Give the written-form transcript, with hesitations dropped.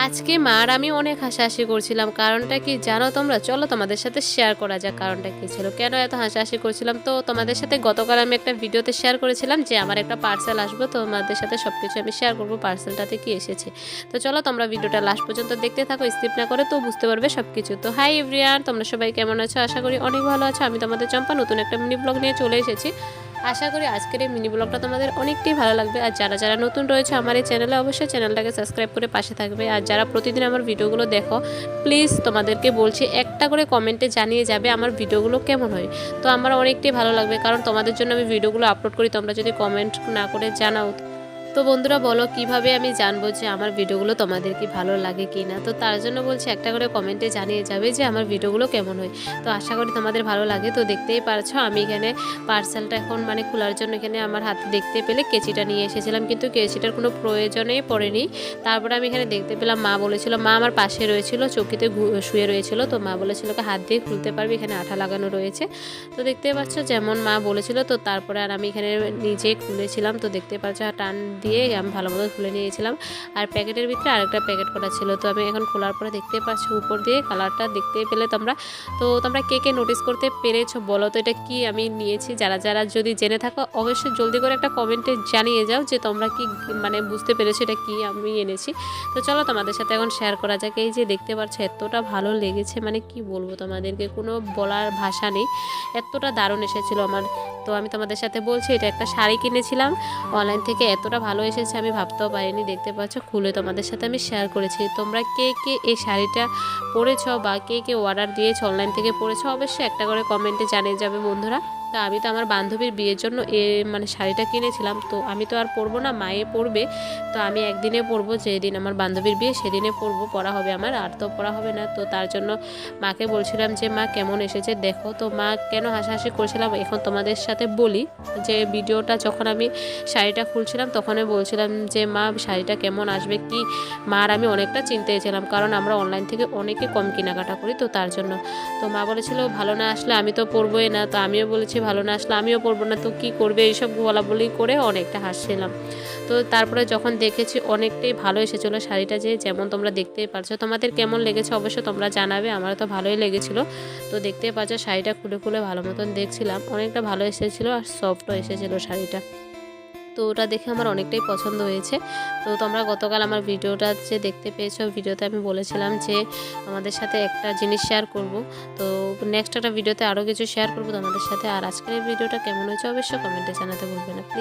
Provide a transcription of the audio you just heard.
আজকে মার আমি অনেক হাসাহাসি করছিলাম। কারণটা কি জানো তোমরা? চলো তোমাদের সাথে শেয়ার করা যাক কারণটা কী ছিল। কেন এত হাসাহাসি করছিলাম? তো তোমাদের সাথে গতকাল আমি একটা ভিডিওতে শেয়ার করেছিলাম যে আমার একটা পার্সেল আসবে, তো তোমাদের সাথে সব কিছু আমি শেয়ার করবো পার্সেলটাতে কি এসেছে। তো চলো তোমরা ভিডিওটা লাস্ট পর্যন্ত দেখতে থাকো, স্কিপ না করে, তো বুঝতে পারবে সব কিছু। তো হাই এভরিওয়ান, তোমরা সবাই কেমন আছো? আশা করি অনেক ভালো আছো। আমি তোমাদের চম্পা নতুন একটা মিনি ব্লগ নিয়ে চলে এসেছি। আশা করি আজকের এই মিনি ব্লগটা তোমাদের অনেকটাই ভালো লাগবে। আর যারা যারা নতুন রয়েছে আমার এই চ্যানেলে, অবশ্যই চ্যানেলটাকে সাবস্ক্রাইব করে পাশে থাকবে। আর যারা প্রতিদিন আমার ভিডিওগুলো দেখো, প্লিজ তোমাদেরকে বলছি একটা করে কমেন্টে জানিয়ে যাবে আমার ভিডিওগুলো কেমন হয়। তো আমার অনেকটাই ভালো লাগবে, কারণ তোমাদের জন্য আমি ভিডিওগুলো আপলোড করি, তোমরা যদি কমেন্ট না করে জানাও, তো বন্ধুরা বলো কিভাবে আমি জানবো যে আমার ভিডিওগুলো তোমাদের কি ভালো লাগে কি না। তো তার জন্য বলছি একটা করে কমেন্টে জানিয়ে যাবে যে আমার ভিডিওগুলো কেমন হয়। তো আশা করি তোমাদের ভালো লাগে। তো দেখতেই পারছো আমি এখানে পার্সেলটা এখন খোলার জন্য এখানে আমার হাতে দেখতে পেলে কেচিটা নিয়ে এসেছিলাম, কিন্তু কেচিটার কোনো প্রয়োজনেই পড়েনি। তারপরে আমি এখানে দেখতে পেলাম মা বলেছিল, মা আমার পাশে রয়েছিল, চৌকিতে শুয়ে রয়েছিল, তো মা বলেছিল হাত দিয়ে খুলতে পারবি, এখানে আঠা লাগানো রয়েছে। তো দেখতে পাচ্ছ যেমন মা বলেছিল। তো তারপরে আর আমি এখানে নিজে খুলেছিলাম। তো দেখতে পাচ্ছ টান দিয়ে আমি ভালো মতো খুলে নিয়েছিলাম। আর প্যাকেটের ভিতরে আরেকটা প্যাকেট করা ছিল। তো আমি এখন খোলার পরে দেখতে পাচ্ছি উপর দিয়ে কালারটা দেখতে পেলে তোমরা। তো তোমরা কে কে নোটিস করতে পেরেছো বলো তো এটা কি আমি নিয়েছি? যারা যারা যদি জেনে থাকো অবশ্যই জলদি করে একটা কমেন্টে জানিয়ে যাও যে তোমরা কি বুঝতে পেরেছো এটা কি আমি এনেছি। তো চলো তোমাদের সাথে এখন শেয়ার করা যাক। এই যে দেখতে পাচ্ছ এতটা ভালো লেগেছে, কি বলবো তোমাদেরকে, কোনো বলার ভাষা নেই, এতটা দারুণ এসেছিলো আমার। তো আমি তোমাদের সাথে বলছি এটা একটা শাড়ি কিনেছিলাম অনলাইন থেকে, এতটা ভালো এসেছে আমি ভাবতেও পারিনি। দেখতে পাচ্ছ খুলে তোমাদের সাথে আমি শেয়ার করেছি। তোমরা কে কে এই শাড়িটা পরেছো বা কে কে অর্ডার দিয়েছো অনলাইন থেকে পরেছো, অবশ্যই একটা করে কমেন্টে জানিয়ে যাবে বন্ধুরা। তো আমি তো আমার বান্ধবীর বিয়ের জন্য শাড়িটা কিনেছিলাম, তো আমি তো আর পরবো না, মায়ে পরবে। তো আমি একদিনে পরবো, যেদিন আমার বান্ধবীর বিয়ে সেদিনে পরবো, পরা হবে আমার, আর তো পরা হবে না। তো তার জন্য মাকে বলছিলাম যে মা কেমন এসেছে দেখো। তো মা কেন হাসাহাসি করছিলাম এখন তোমাদের সাথে বলি, যে ভিডিওটা যখন আমি শাড়িটা খুলছিলাম তখনই বলছিলাম যে মা শাড়িটা কেমন আসবে কি। মার আমি অনেকটা চিন্তায় ছিলাম, কারণ আমরা অনলাইন থেকে অনেকে কম কেনাকাটা করি, তো তার জন্য। তো মা বলেছিল ভালো না আসলে আমি তো পরবোই না। তো আমিও বলেছি ভালো না আসলে আমিও পরবো না, তো কি করবে, এইসব বলাবলি করে অনেকটা হাসছিলাম। তো তারপরে যখন দেখেছি অনেকটাই ভালো এসেছিলো শাড়িটা, যে যেমন তোমরা দেখতেই পারছো। তোমাদের কেমন লেগেছে অবশ্য তোমরা জানাবে, আমার তো ভালোই লেগেছিলো। তো দেখতেই পাচ্ছ শাড়িটা খুলে খুলে ভালো মতন দেখছিলাম, অনেকটা ভালো এসেছিলো আর সফটও এসেছিলো শাড়িটা। তো ওটা দেখে আমার অনেকটাই পছন্দ হয়েছে। তো তোমরা গতকাল আমার ভিডিওটা যে দেখতে পেয়েছো, ভিডিওতে আমি বলেছিলাম যে তোমাদের সাথে একটা জিনিস শেয়ার করব। তো নেক্সট একটা ভিডিওতে আরও কিছু শেয়ার করব তোমাদের সাথে। আর আজকের এই ভিডিওটা কেমন হয়েছে অবশ্যই কমেন্টে জানাতে ভুলবে না।